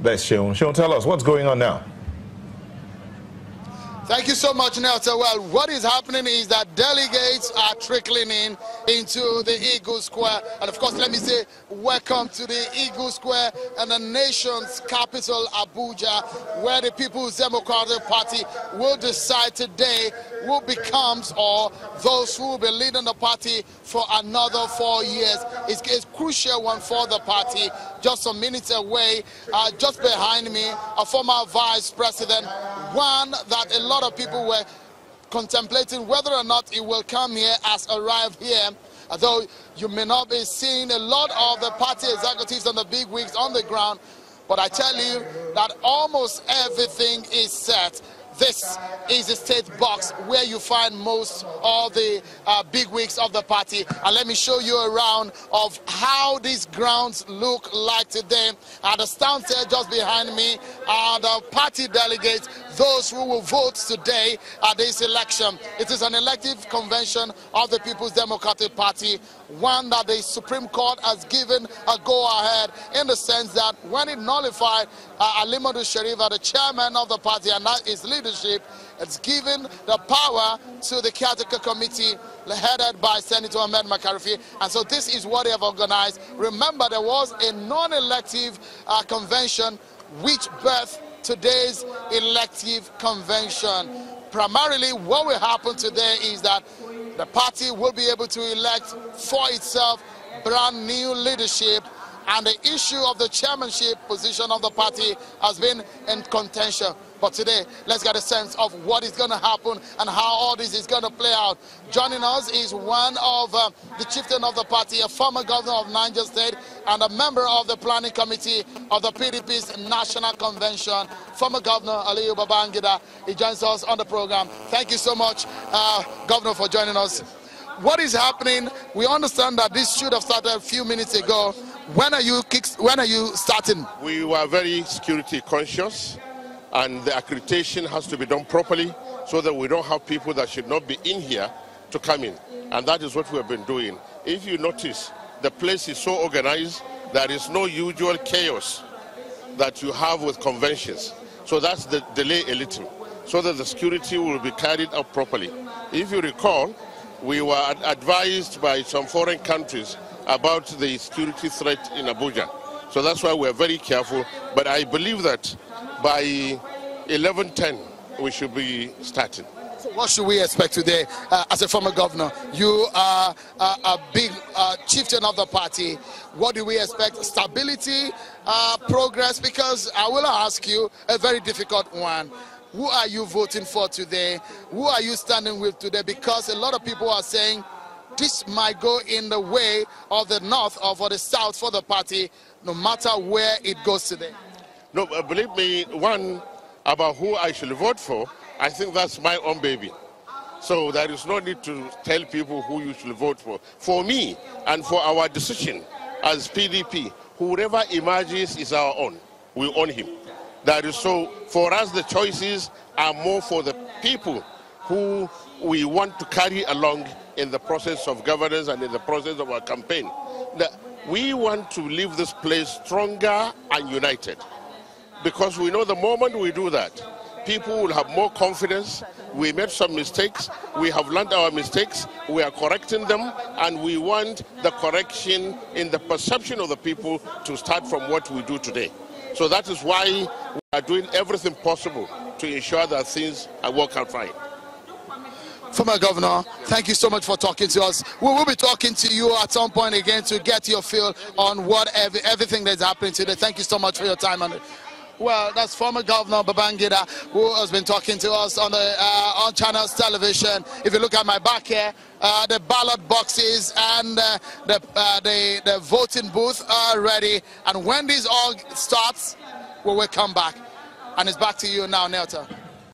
That's Sean. Sean, tell us what's going on now. Thank you so much, Nelson. Well, what is happening is that delegates are trickling into the Eagle Square. And of course, let me say welcome to the Eagle Square and the nation's capital, Abuja, where the People's Democratic Party will decide today who becomes or those who will be leading the party for another 4 years. It's a crucial one for the party. Just some minutes away, just behind me, a former vice president, one that a lot of people were contemplating whether or not he will come here, has arrived here. Although you may not be seeing a lot of the party executives and the bigwigs on the ground, but I tell you that almost everything is set. This is the state box where you find most of the bigwigs of the party. And let me show you around of how these grounds look like today. And the stand there just behind me are the party delegates, those who will vote today at this election. It is an elective convention of the People's Democratic Party, one that the Supreme Court has given a go-ahead in the sense that when it nullified Alimadu Sharifa, the chairman of the party, and that is leadership, it's given the power to the caretaker committee headed by Senator Ahmed Makarfi. And so this is what they have organized. Remember, there was a non-elective convention which birthed today's elective convention. Primarily, what will happen today is that the party will be able to elect for itself brand new leadership, and the issue of the chairmanship position of the party has been in contention. But today, let's get a sense of what is going to happen and how all this is going to play out. Joining us is one of the chieftain of the party, a former governor of Niger State and a member of the planning committee of the PDP's National Convention, former Governor Aliyu Babangida. He joins us on the program. Thank you so much, Governor, for joining us. What is happening? We understand that this should have started a few minutes ago. When are you starting? We were very security conscious, and the accreditation has to be done properly so that we don't have people that should not be in here to come in. And that is what we have been doing. If you notice, the place is so organized, there is no usual chaos that you have with conventions. So that's the delay a little, so that the security will be carried out properly. If you recall, we were advised by some foreign countries about the security threat in Abuja. So that's why we're very careful. But I believe that by 11:10, we should be starting. So what should we expect today? As a former governor, you are a big chieftain of the party. What do we expect? Stability, progress? Because I will ask you a very difficult one. Who are you voting for today? Who are you standing with today? Because a lot of people are saying this might go in the way of the north or for the south for the party, no matter where it goes today. No, believe me, one, about who I should vote for, I think that's my own baby. So there is no need to tell people who you should vote for. For me and for our decision as PDP, whoever emerges is our own. We own him. That is so, for us, the choices are more for the people who we want to carry along in the process of governance and in the process of our campaign. We want to leave this place stronger and united, because we know the moment we do that, people will have more confidence. We made some mistakes. We have learned our mistakes. We are correcting them, and we want the correction in the perception of the people to start from what we do today. So that is why we are doing everything possible to ensure that things work out right. Former Governor, thank you so much for talking to us. We will be talking to you at some point again to get your feel on everything that's happening today. Thank you so much for your time on it. Well, that's former Governor Babangida, who has been talking to us on the on Channels Television. If you look at my back here, the ballot boxes and the voting booth are ready. And when this all starts, we will come back. And it's back to you now, Nelta.